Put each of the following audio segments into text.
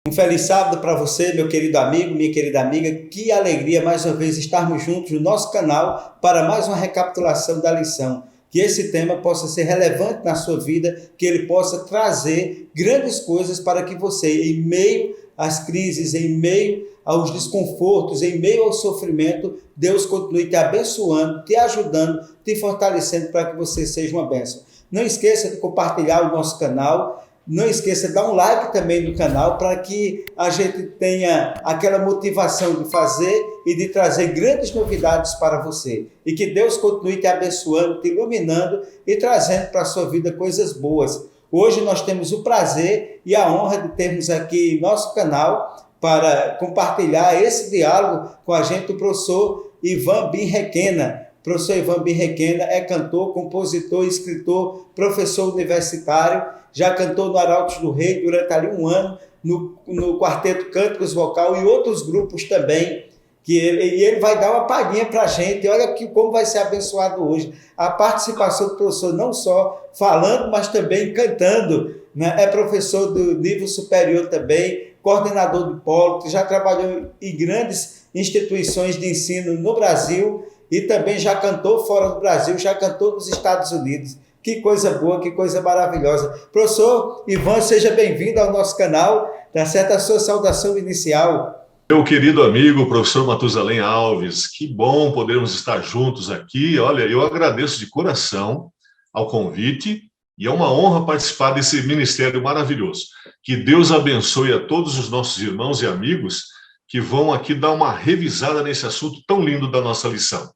Um feliz sábado para você, meu querido amigo, minha querida amiga. Que alegria mais uma vez estarmos juntos no nosso canal para mais uma recapitulação da lição. Que esse tema possa ser relevante na sua vida, que ele possa trazer grandes coisas para que você, em meio às crises, em meio aos desconfortos, em meio ao sofrimento, Deus continue te abençoando, te ajudando, te fortalecendo para que você seja uma bênção. Não esqueça de compartilhar o nosso canal. Não esqueça de dar um like também no canal para que a gente tenha aquela motivação de fazer e de trazer grandes novidades para você. E que Deus continue te abençoando, te iluminando e trazendo para a sua vida coisas boas. Hoje nós temos o prazer e a honra de termos aqui em nosso canal para compartilhar esse diálogo com a gente o professor Ivan Bin Requena. O professor Ivan Bin Requena é cantor, compositor, escritor, professor universitário, já cantou no Arautos do Rei durante ali um ano, no Quarteto Cânticos Vocal e outros grupos também, e ele vai dar uma palhinha para a gente. Olha como vai ser abençoado hoje a participação do professor, não só falando, mas também cantando, né? É professor do nível superior também, coordenador de polo, que já trabalhou em grandes instituições de ensino no Brasil e também já cantou fora do Brasil, já cantou nos Estados Unidos. Que coisa boa, que coisa maravilhosa. Professor Ivan, seja bem-vindo ao nosso canal. Tá certo a sua saudação inicial. Meu querido amigo, professor Matusalém Alves, que bom podermos estar juntos aqui. Olha, eu agradeço de coração ao convite e é uma honra participar desse ministério maravilhoso. Que Deus abençoe a todos os nossos irmãos e amigos que vão aqui dar uma revisada nesse assunto tão lindo da nossa lição.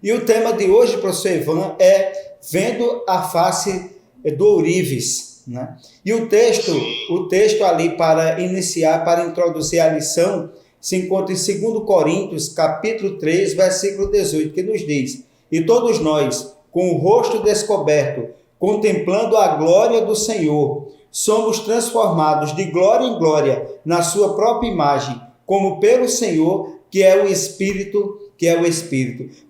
E o tema de hoje, professor Ivan, é Vendo a Face do Ourives, né? E o texto ali para iniciar, para introduzir a lição, se encontra em 2 Coríntios, capítulo 3, versículo 18, que nos diz: E todos nós, com o rosto descoberto, contemplando a glória do Senhor, somos transformados de glória em glória na sua própria imagem, como pelo Senhor, que é o Espírito.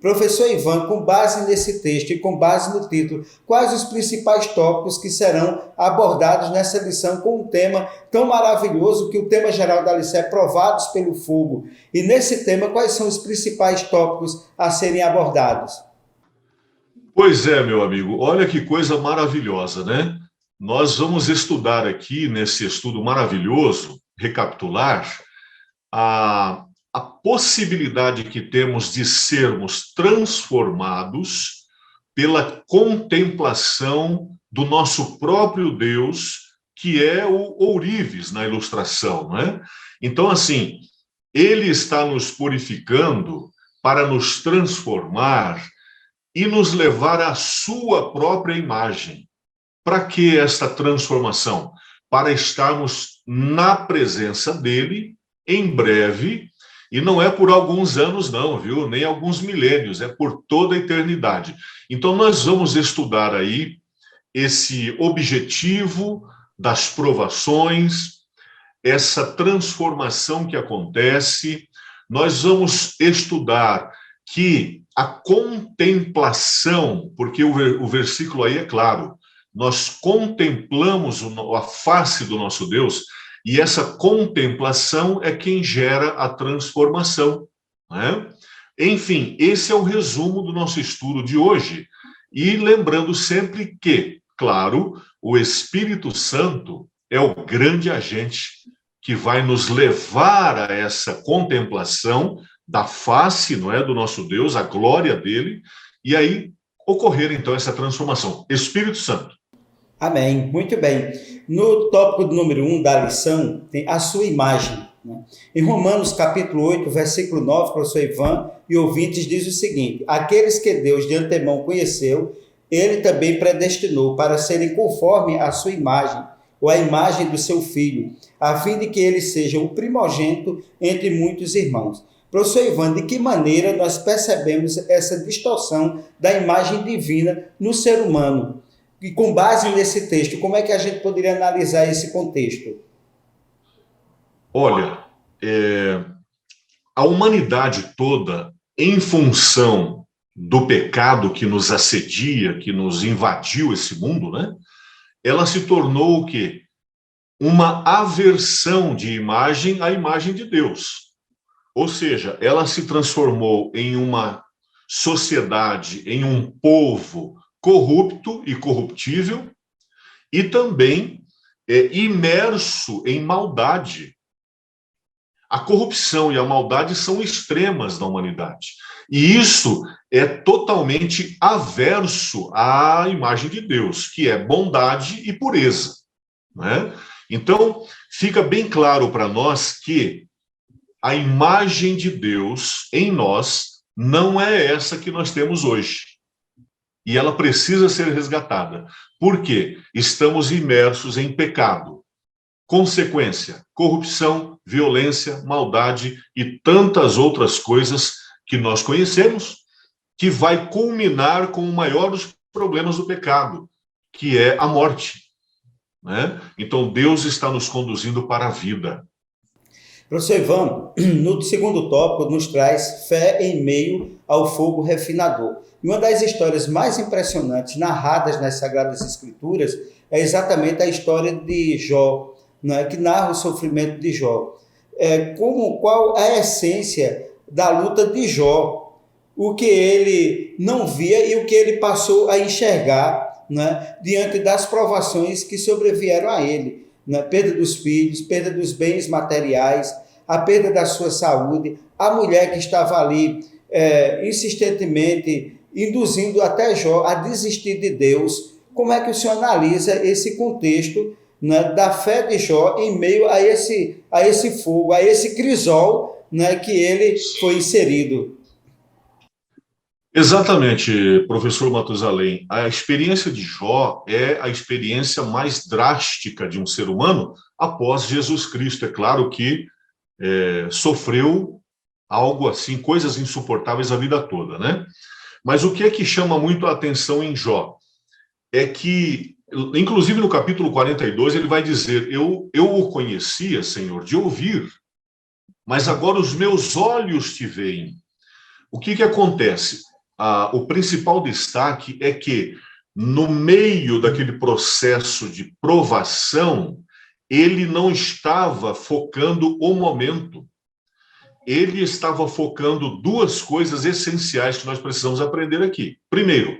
Professor Ivan, com base nesse texto e com base no título, quais os principais tópicos que serão abordados nessa lição com um tema tão maravilhoso, que o tema geral da lição é Provados pelo Fogo. E nesse tema, quais são os principais tópicos a serem abordados? Pois é, meu amigo, olha que coisa maravilhosa, né? Nós vamos estudar aqui, nesse estudo maravilhoso, recapitular, a possibilidade que temos de sermos transformados pela contemplação do nosso próprio Deus, que é o ourives na ilustração, não é? Então, assim, ele está nos purificando para nos transformar e nos levar à sua própria imagem. Para que esta transformação? Para estarmos na presença dele em breve. E não é por alguns anos, não, viu? Nem alguns milênios, é por toda a eternidade. Então, nós vamos estudar aí esse objetivo das provações, essa transformação que acontece. Nós vamos estudar que a contemplação, porque o versículo aí é claro, nós contemplamos a face do nosso Deus. E essa contemplação é quem gera a transformação, né? Enfim, esse é o resumo do nosso estudo de hoje. E lembrando sempre que, claro, o Espírito Santo é o grande agente que vai nos levar a essa contemplação da face, não é, do nosso Deus, a glória dele, e aí ocorrer, então, essa transformação. Espírito Santo. Amém. Muito bem. No tópico número 1 da lição, tem a sua imagem, né? Em Romanos, capítulo 8, versículo 9, professor Ivan e ouvintes, diz o seguinte: aqueles que Deus de antemão conheceu, ele também predestinou para serem conforme a sua imagem, ou a imagem do seu filho, a fim de que ele seja o primogênito entre muitos irmãos. Professor Ivan, de que maneira nós percebemos essa distorção da imagem divina no ser humano? E com base nesse texto, como é que a gente poderia analisar esse contexto? Olha, a humanidade toda, em função do pecado que nos assedia, que nos invadiu esse mundo, né? Ela se tornou o quê? uma aversão de imagem à imagem de Deus. Ou seja, ela se transformou em uma sociedade, em um povo corrupto e corruptível, e também imerso em maldade. A corrupção e a maldade são extremas na humanidade. E isso é totalmente averso à imagem de Deus, que é bondade e pureza, né? Então, fica bem claro para nós que a imagem de Deus em nós não é essa que nós temos hoje. E ela precisa ser resgatada. Por quê? Estamos imersos em pecado. Consequência: corrupção, violência, maldade e tantas outras coisas que nós conhecemos, que vai culminar com o maior dos problemas do pecado, que é a morte, né? Então, Deus está nos conduzindo para a vida. Professor Ivan, no segundo tópico, nos traz fé em meio ao fogo refinador. E uma das histórias mais impressionantes narradas nas Sagradas Escrituras é exatamente a história de Jó, né, que narra o sofrimento de Jó. Qual a essência da luta de Jó, o que ele não via e o que ele passou a enxergar, né, diante das provações que sobrevieram a ele. Né? Perda dos filhos, perda dos bens materiais, a perda da sua saúde, a mulher que estava ali insistentemente induzindo até Jó a desistir de Deus. Como é que o senhor analisa esse contexto, né, da fé de Jó em meio a esse fogo, a esse crisol, né, que ele foi inserido? Exatamente, professor Matusalém. A experiência de Jó é a experiência mais drástica de um ser humano após Jesus Cristo. É claro que sofreu algo assim, coisas insuportáveis a vida toda, né? Mas o que é que chama muito a atenção em Jó? É que, inclusive no capítulo 42, ele vai dizer: eu o conhecia, Senhor, de ouvir, mas agora os meus olhos te veem. O que acontece? O principal destaque é que, no meio daquele processo de provação, ele não estava focando o momento. Ele estava focando duas coisas essenciais que nós precisamos aprender aqui. Primeiro,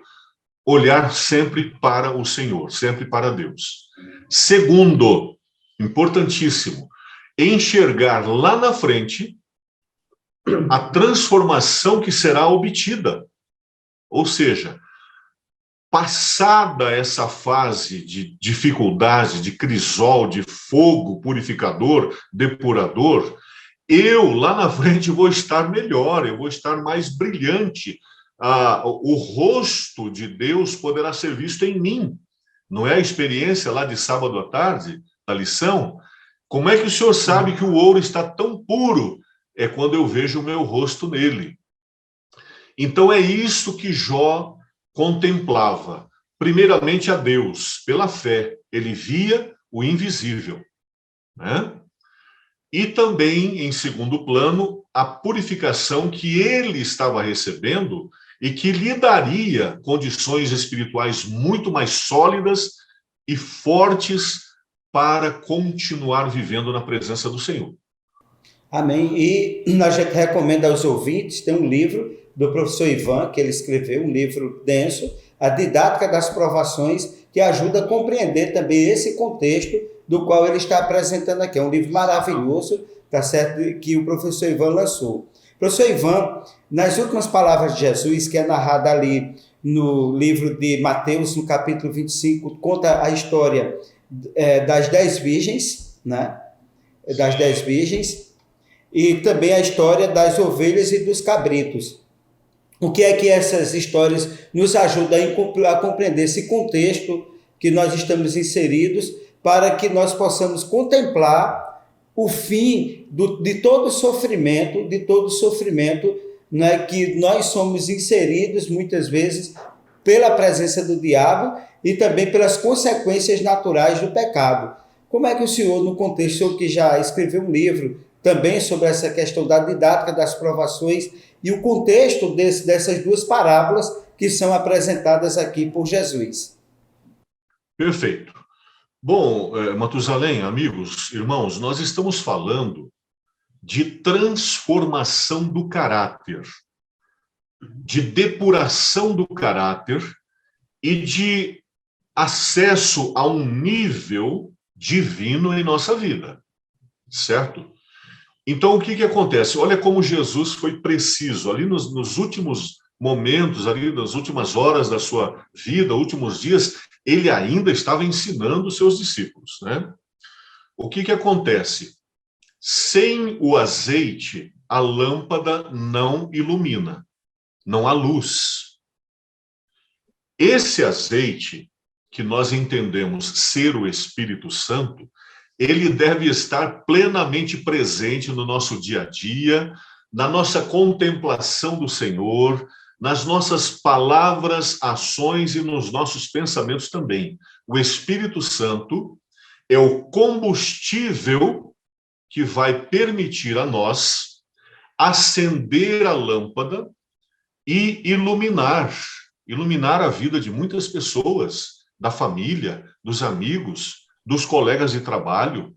olhar sempre para o Senhor, sempre para Deus. Segundo, importantíssimo, enxergar lá na frente a transformação que será obtida. Ou seja, passada essa fase de dificuldade, de crisol, de fogo purificador, depurador, eu lá na frente vou estar melhor, eu vou estar mais brilhante. O rosto de Deus poderá ser visto em mim. Não é a experiência lá de sábado à tarde, da lição? Como é que o senhor sabe que o ouro está tão puro? É quando eu vejo o meu rosto nele. Então é isso que Jó contemplava. Primeiramente a Deus, pela fé. Ele via o invisível, né? E também, em segundo plano, a purificação que ele estava recebendo e que lhe daria condições espirituais muito mais sólidas e fortes para continuar vivendo na presença do Senhor. Amém. E a gente recomenda aos ouvintes, tem um livro do professor Ivan, que ele escreveu, um livro denso, A Didática das Provações, que ajuda a compreender também esse contexto do qual ele está apresentando aqui. É um livro maravilhoso, tá certo, que o professor Ivan lançou. Professor Ivan, nas últimas palavras de Jesus, que é narrada ali no livro de Mateus, no capítulo 25, conta a história das 10 virgens, né? Das 10 virgens, e também a história das ovelhas e dos cabritos. O que é que essas histórias nos ajudam a compreender esse contexto que nós estamos inseridos, para que nós possamos contemplar o fim de todo sofrimento, né, que nós somos inseridos muitas vezes pela presença do diabo e também pelas consequências naturais do pecado. Como é que o senhor, no contexto, o senhor que já escreveu um livro também sobre essa questão da didática das provações e o contexto dessas duas parábolas que são apresentadas aqui por Jesus? Perfeito. Bom, Matusalém, amigos, irmãos, nós estamos falando de transformação do caráter, de depuração do caráter e de acesso a um nível divino em nossa vida, certo? Então, o que acontece? Olha como Jesus foi preciso, ali nos últimos momentos, ali nas últimas horas da sua vida, últimos dias, ele ainda estava ensinando os seus discípulos, né? O que acontece? Sem o azeite, a lâmpada não ilumina, não há luz. Esse azeite, que nós entendemos ser o Espírito Santo, ele deve estar plenamente presente no nosso dia a dia, na nossa contemplação do Senhor, nas nossas palavras, ações e nos nossos pensamentos também. O Espírito Santo é o combustível que vai permitir a nós acender a lâmpada e iluminar a vida de muitas pessoas, da família, dos amigos, dos colegas de trabalho.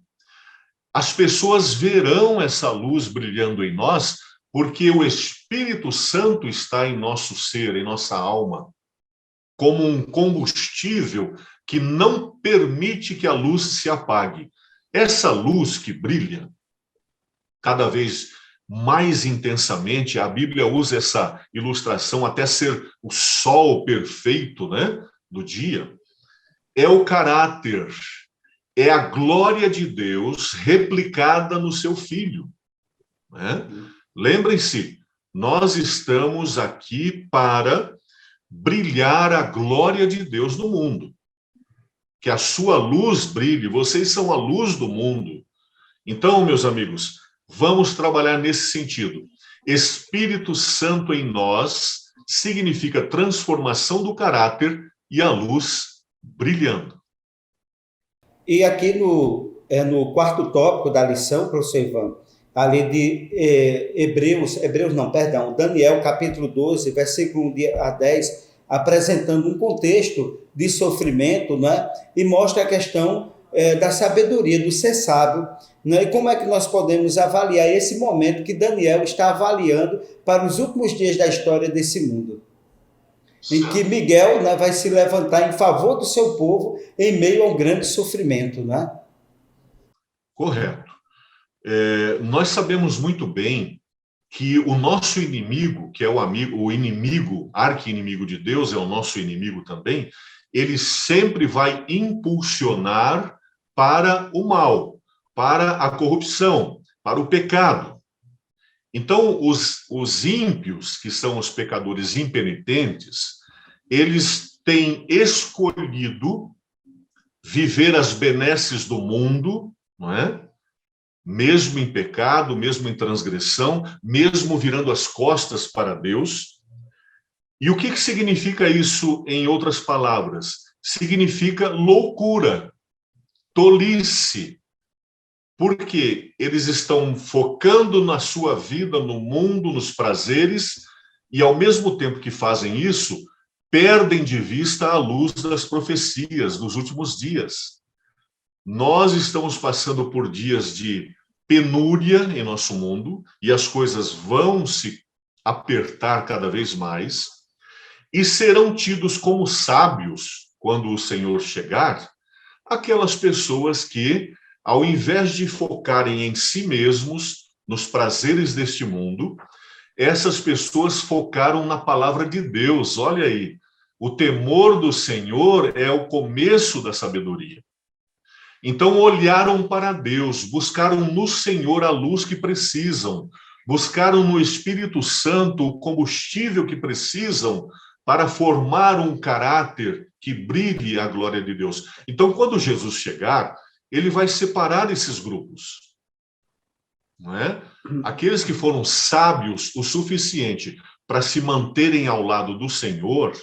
As pessoas verão essa luz brilhando em nós, porque o Espírito Santo está em nosso ser, em nossa alma, como um combustível que não permite que a luz se apague. Essa luz que brilha cada vez mais intensamente, a Bíblia usa essa ilustração até ser o sol perfeito, né, do dia, é o caráter, é a glória de Deus replicada no seu Filho, né? Lembrem-se, nós estamos aqui para brilhar a glória de Deus no mundo. Que a sua luz brilhe, vocês são a luz do mundo. Então, meus amigos, vamos trabalhar nesse sentido. Espírito Santo em nós significa transformação do caráter e a luz brilhando. E aqui no quarto tópico da lição, professor Ivan, ali de Daniel, capítulo 12, versículo 1 a 10, apresentando um contexto de sofrimento, né? E mostra a questão da sabedoria, do ser sábio, né? E como é que nós podemos avaliar esse momento que Daniel está avaliando para os últimos dias da história desse mundo, em que Miguel, né, vai se levantar em favor do seu povo em meio a um grande sofrimento, né? Correto. Nós sabemos muito bem que o nosso inimigo, que é o inimigo, arqui-inimigo de Deus, é o nosso inimigo também, ele sempre vai impulsionar para o mal, para a corrupção, para o pecado. Então, os ímpios, que são os pecadores impenitentes, eles têm escolhido viver as benesses do mundo, não é? Mesmo em pecado, mesmo em transgressão, mesmo virando as costas para Deus. E o que significa isso, em outras palavras? Significa loucura, tolice, porque eles estão focando na sua vida, no mundo, nos prazeres, e ao mesmo tempo que fazem isso, perdem de vista a luz das profecias dos últimos dias. Nós estamos passando por dias de penúria em nosso mundo, e as coisas vão se apertar cada vez mais, e serão tidos como sábios, quando o Senhor chegar, aquelas pessoas que, ao invés de focarem em si mesmos, nos prazeres deste mundo, essas pessoas focaram na palavra de Deus. Olha aí, o temor do Senhor é o começo da sabedoria. Então, olharam para Deus, buscaram no Senhor a luz que precisam, buscaram no Espírito Santo o combustível que precisam para formar um caráter que brilhe a glória de Deus. Então, quando Jesus chegar, ele vai separar esses grupos, não é? Aqueles que foram sábios o suficiente para se manterem ao lado do Senhor,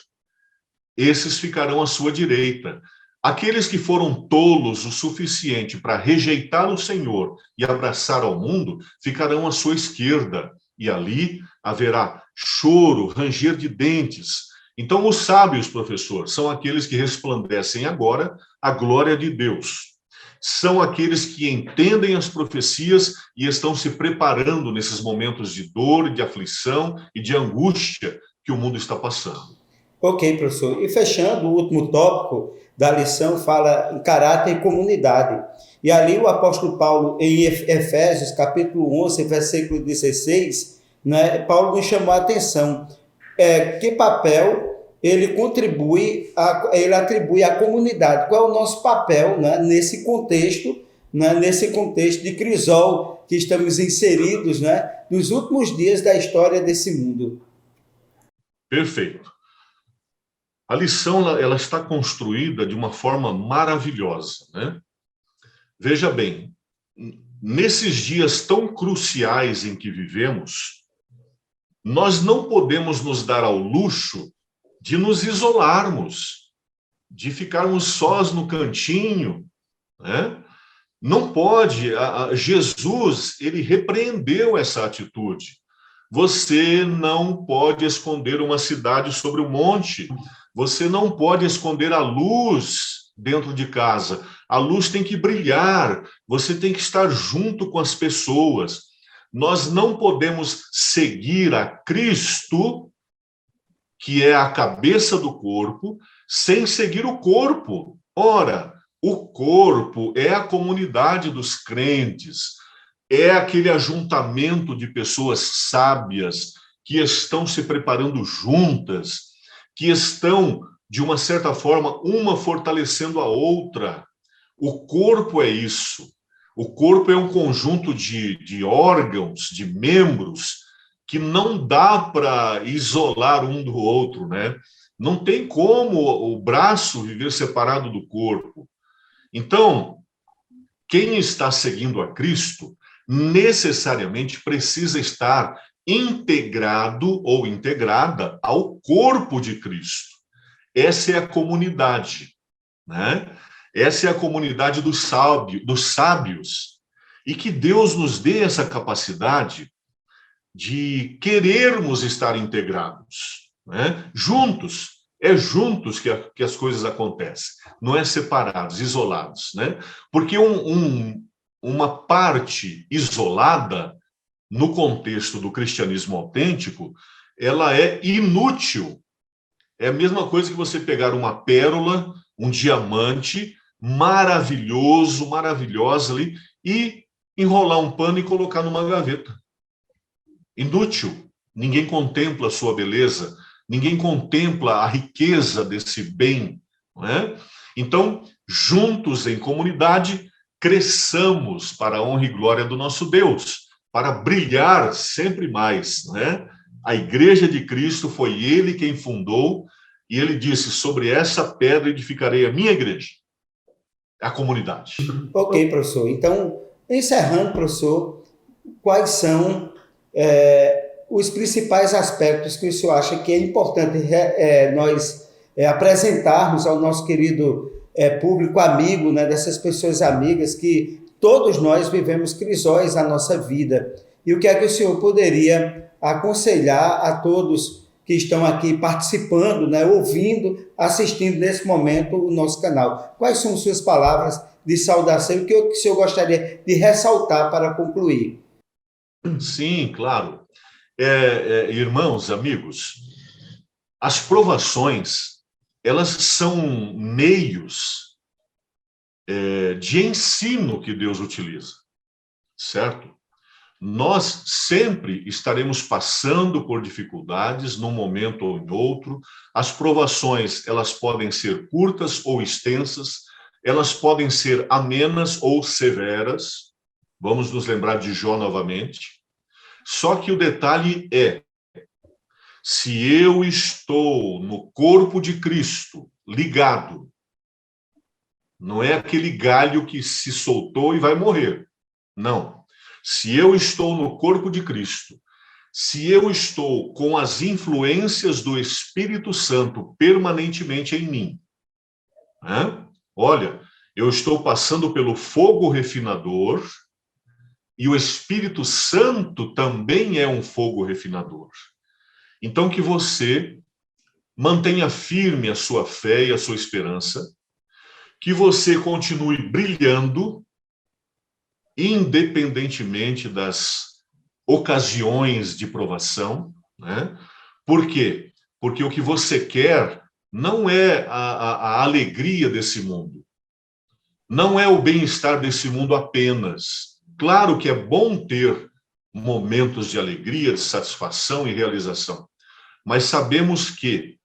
esses ficarão à sua direita. Aqueles que foram tolos o suficiente para rejeitar o Senhor e abraçar ao mundo, ficarão à sua esquerda. E ali haverá choro, ranger de dentes. Então, os sábios, professor, são aqueles que resplandecem agora a glória de Deus. São aqueles que entendem as profecias e estão se preparando nesses momentos de dor, de aflição e de angústia que o mundo está passando. Ok, professor. E fechando, o último tópico da lição fala em caráter e comunidade. E ali o apóstolo Paulo, em Efésios, capítulo 11, versículo 16, né, Paulo nos chamou a atenção. Que papel ele atribui à comunidade? Qual é o nosso papel, né, nesse contexto de crisol que estamos inseridos, né, nos últimos dias da história desse mundo? Perfeito. A lição ela está construída de uma forma maravilhosa, né? Veja bem, nesses dias tão cruciais em que vivemos, nós não podemos nos dar ao luxo de nos isolarmos, de ficarmos sós no cantinho, né? Não pode. Jesus, ele repreendeu essa atitude. Você não pode esconder uma cidade sobre o monte. Você não pode esconder a luz dentro de casa. A luz tem que brilhar. Você tem que estar junto com as pessoas. Nós não podemos seguir a Cristo, que é a cabeça do corpo, sem seguir o corpo. Ora, o corpo é a comunidade dos crentes, é aquele ajuntamento de pessoas sábias que estão se preparando juntas, que estão, de uma certa forma, uma fortalecendo a outra. O corpo é isso. O corpo é um conjunto de órgãos, de membros, que não dá para isolar um do outro, né? Não tem como o braço viver separado do corpo. Então, quem está seguindo a Cristo necessariamente precisa estar integrado ou integrada ao corpo de Cristo. Essa é a comunidade, né? Essa é a comunidade dos sábios. E que Deus nos dê essa capacidade de querermos estar integrados, né? Juntos. É juntos que as coisas acontecem, não é separados, isolados, né? Porque uma parte isolada, no contexto do cristianismo autêntico, ela é inútil. É a mesma coisa que você pegar uma pérola, um diamante maravilhoso, maravilhosa ali, e enrolar um pano e colocar numa gaveta. Inútil. Ninguém contempla a sua beleza, ninguém contempla a riqueza desse bem, não é? Então, juntos em comunidade, cresçamos para a honra e glória do nosso Deus, para brilhar sempre mais, né? A Igreja de Cristo foi ele quem fundou, e ele disse: sobre essa pedra edificarei a minha igreja, a comunidade. Ok, professor. Então, encerrando, professor, quais são os principais aspectos que o senhor acha que é importante nós apresentarmos ao nosso querido público amigo, né, dessas pessoas amigas que todos nós vivemos crisóis na nossa vida? E o que é que o senhor poderia aconselhar a todos que estão aqui participando, né, ouvindo, assistindo nesse momento o nosso canal? Quais são suas palavras de saudação e o que o senhor gostaria de ressaltar para concluir? Sim, claro. Irmãos, amigos, as provações, elas são meios de ensino que Deus utiliza, certo? Nós sempre estaremos passando por dificuldades num momento ou em outro. As provações, elas podem ser curtas ou extensas, elas podem ser amenas ou severas. Vamos nos lembrar de Jó novamente. Só que o detalhe é, se eu estou no corpo de Cristo, ligado, não é aquele galho que se soltou e vai morrer. Não. Se eu estou no corpo de Cristo, se eu estou com as influências do Espírito Santo permanentemente em mim, né? Olha, eu estou passando pelo fogo refinador e o Espírito Santo também é um fogo refinador. Então, que você mantenha firme a sua fé e a sua esperança, que você continue brilhando, independentemente das ocasiões de provação, né? Por quê? Porque o que você quer não é a alegria desse mundo, não é o bem-estar desse mundo apenas. Claro que é bom ter momentos de alegria, de satisfação e realização, mas sabemos que,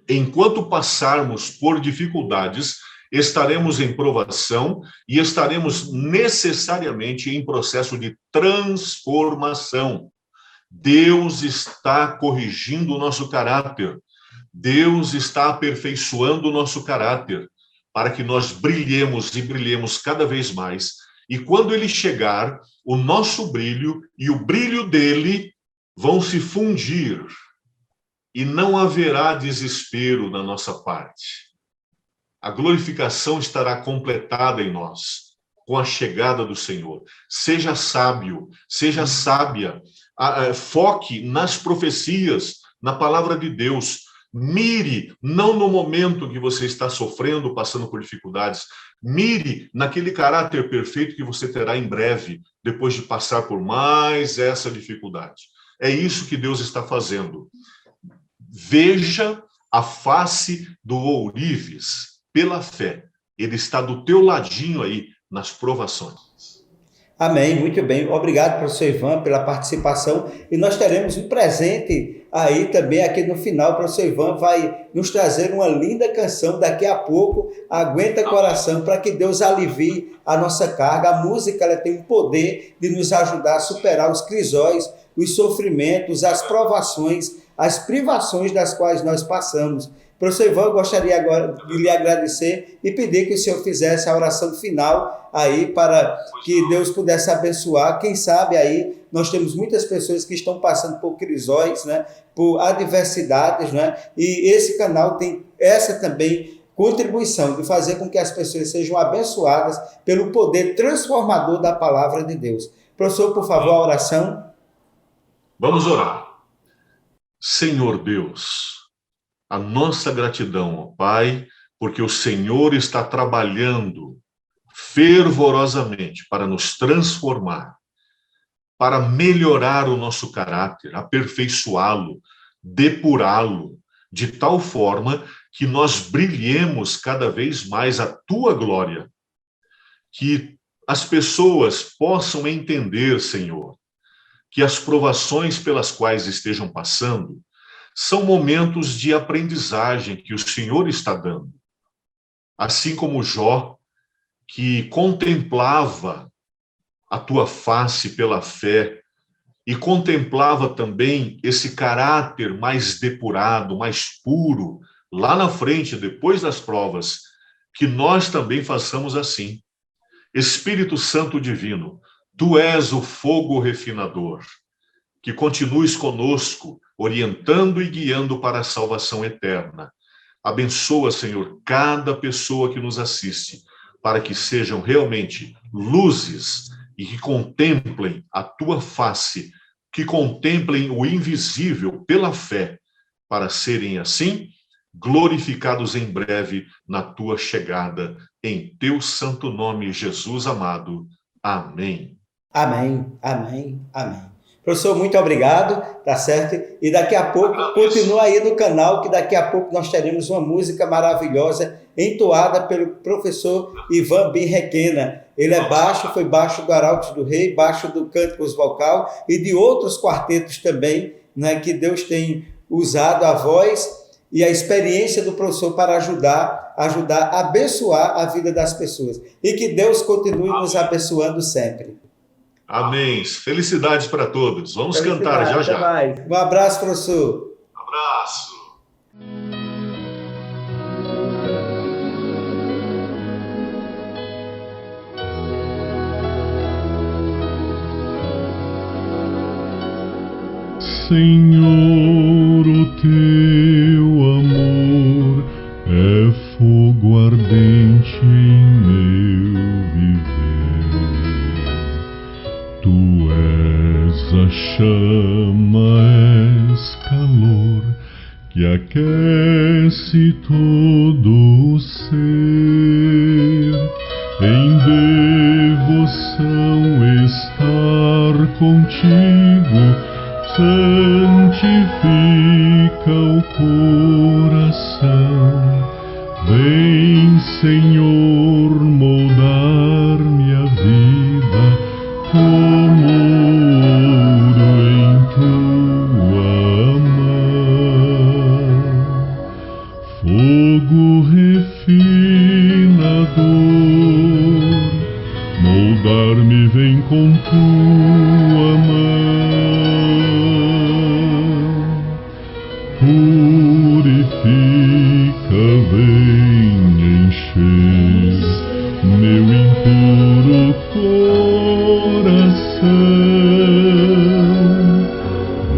enquanto passarmos por dificuldades, estaremos em provação e estaremos necessariamente em processo de transformação. Deus está corrigindo o nosso caráter. Deus está aperfeiçoando o nosso caráter para que nós brilhemos e brilhemos cada vez mais. E quando ele chegar, o nosso brilho e o brilho dele vão se fundir e não haverá desespero da nossa parte. A glorificação estará completada em nós com a chegada do Senhor. Seja sábio, seja sábia, foque nas profecias, na palavra de Deus. Mire, não no momento que você está sofrendo, passando por dificuldades, mire naquele caráter perfeito que você terá em breve, depois de passar por mais essa dificuldade. É isso que Deus está fazendo. Veja a face do ourives pela fé. Ele está do teu ladinho aí nas provações. Amém, muito bem. Obrigado, professor Ivan, pela participação. E nós teremos um presente aí também, aqui no final. O professor Ivan vai nos trazer uma linda canção daqui a pouco. Aguenta coração, para que Deus alivie a nossa carga. A música, ela tem o poder de nos ajudar a superar os crisóis, os sofrimentos, as provações, as privações das quais nós passamos. Professor Ivan, eu gostaria agora de lhe agradecer e pedir que o senhor fizesse a oração final aí para que Deus pudesse abençoar. Quem sabe aí nós temos muitas pessoas que estão passando por crisóis, né, por adversidades, né, e esse canal tem essa também contribuição de fazer com que as pessoas sejam abençoadas pelo poder transformador da palavra de Deus. Professor, por favor, a oração. Vamos orar. Senhor Deus, a nossa gratidão, ó Pai, porque o Senhor está trabalhando fervorosamente para nos transformar, para melhorar o nosso caráter, aperfeiçoá-lo, depurá-lo, de tal forma que nós brilhemos cada vez mais a Tua glória, que as pessoas possam entender, Senhor, que as provações pelas quais estejam passando são momentos de aprendizagem que o Senhor está dando. Assim como Jó, que contemplava a tua face pela fé e contemplava também esse caráter mais depurado, mais puro, lá na frente, depois das provas, que nós também façamos assim. Espírito Santo Divino, tu és o fogo refinador, que continues conosco, orientando e guiando para a salvação eterna. Abençoa, Senhor, cada pessoa que nos assiste, para que sejam realmente luzes e que contemplem a tua face, que contemplem o invisível pela fé, para serem assim glorificados em breve na tua chegada, em teu santo nome, Jesus amado. Amém. Amém, amém, amém. Professor, muito obrigado, tá certo? E daqui a pouco, continua aí no canal, que daqui a pouco nós teremos uma música maravilhosa, entoada pelo professor Ivan Bin Requena. Ele é baixo, foi baixo do Arautos do Rei, baixo do Cânticos Vocal e de outros quartetos também, né, que Deus tem usado a voz e a experiência do professor para ajudar a abençoar a vida das pessoas. E que Deus continue nos abençoando sempre. Amém. Felicidades para todos. Vamos cantar já já. Mais. Um abraço, professor. Um abraço. Senhor, o teu amor é fogo ardente em meu viver. Tu és a chama, és calor que aquece todo o ser, em devoção estar contigo, santifica o coração. Vem, Senhor, moldar minha vida como ouro em tua mão. Fogo refinador, moldar-me vem com tua mão. Purifica, vem encher meu impuro coração.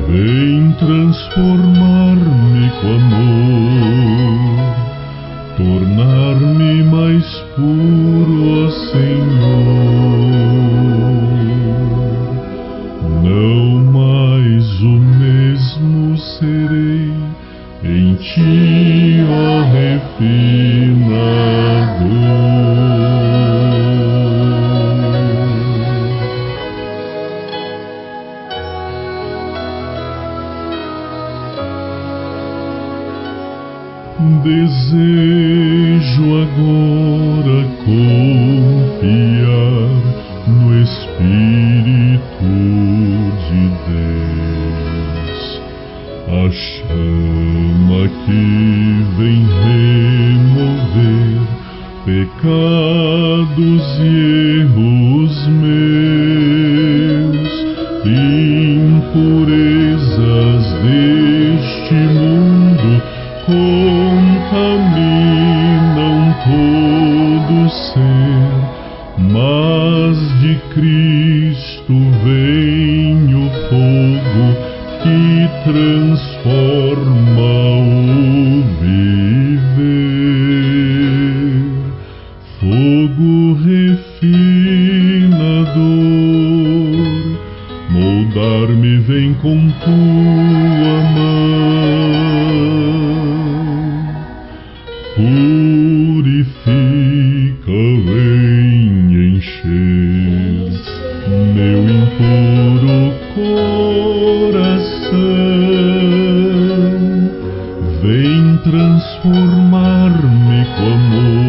Vem transformar-me com amor, tornar-me mais puro, ó Senhor. Não mais o mesmo serei, em ti, ó refinador. Desejo agora confiar no Espírito de Deus, a chama que vem remover pecados e erros meus, impurezas deste mundo contaminam todo ser, mas de Cristo vem o fogo que transforma o viver. Fogo refinador, moldar-me vem com tua mão. Purifica, vem encher meu impuro coração. Vem transformar-me com amor,